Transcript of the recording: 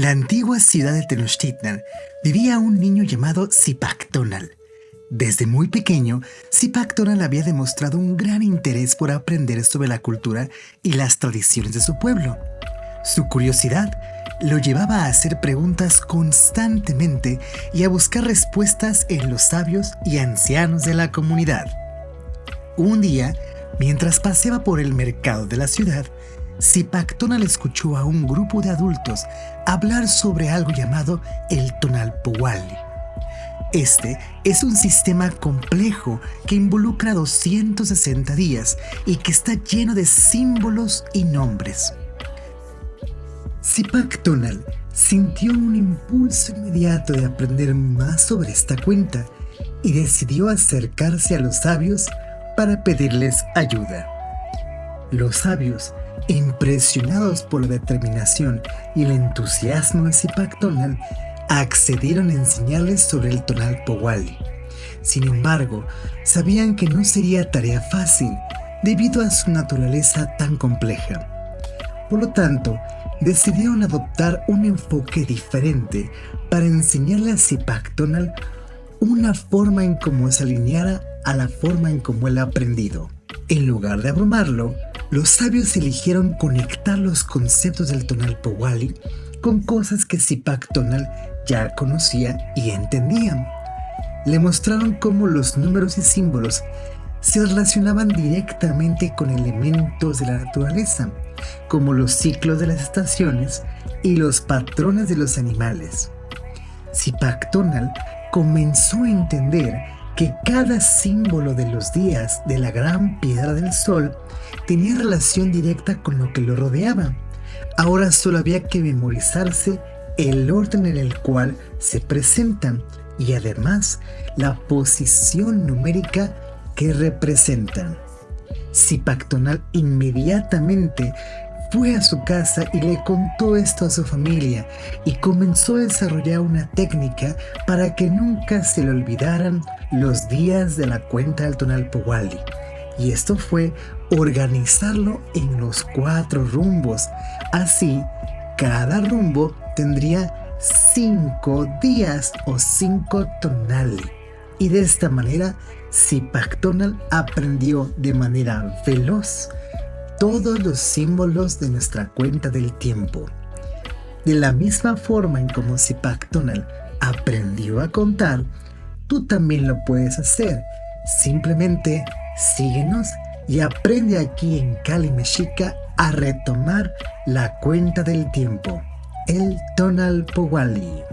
la antigua ciudad de Tenochtitlan vivía un niño llamado Zipak Tonal. Desde muy pequeño, Zipak Tonal había demostrado un gran interés por aprender sobre la cultura y las tradiciones de su pueblo. Su curiosidad lo llevaba a hacer preguntas constantemente y a buscar respuestas en los sabios y ancianos de la comunidad. Un día, mientras paseaba por el mercado de la ciudad, Zipak Tonal escuchó a un grupo de adultos hablar sobre algo llamado el Tonalpohualli. Este es un sistema complejo que involucra 260 días y que está lleno de símbolos y nombres. Zipak Tonal sintió un impulso inmediato de aprender más sobre esta cuenta y decidió acercarse a los sabios para pedirles ayuda. Los sabios, impresionados por la determinación y el entusiasmo de Zipak Tonal, accedieron a enseñarles sobre el Tonalpohualli. Sin embargo, sabían que no sería tarea fácil debido a su naturaleza tan compleja. Por lo tanto, decidieron adoptar un enfoque diferente para enseñarle a Zipak Tonal una forma en cómo se alineara a la forma en cómo él ha aprendido. En lugar de abrumarlo, los sabios eligieron conectar los conceptos del Tonalpohualli con cosas que Zipak Tonal ya conocía y entendía. Le mostraron cómo los números y símbolos se relacionaban directamente con elementos de la naturaleza, como los ciclos de las estaciones y los patrones de los animales. Zipak Tonal comenzó a entender que cada símbolo de los días de la gran piedra del sol tenía relación directa con lo que lo rodeaba. Ahora solo había que memorizarse el orden en el cual se presentan y además la posición numérica que representan. Zipak Tonal inmediatamente fue a su casa y le contó esto a su familia y comenzó a desarrollar una técnica para que nunca se le olvidaran los días de la cuenta del Tonalpohualli. Y esto fue organizarlo en los 4 rumbos. Así, cada rumbo tendría 5 días o 5 tonali. Y de esta manera, Zipak Tonal aprendió de manera veloz todos los símbolos de nuestra cuenta del tiempo. De la misma forma en como Zipak Tonal aprendió a contar, tú también lo puedes hacer. Simplemente síguenos y aprende aquí en Cali Mexica a retomar la cuenta del tiempo, el Tonalpohualli.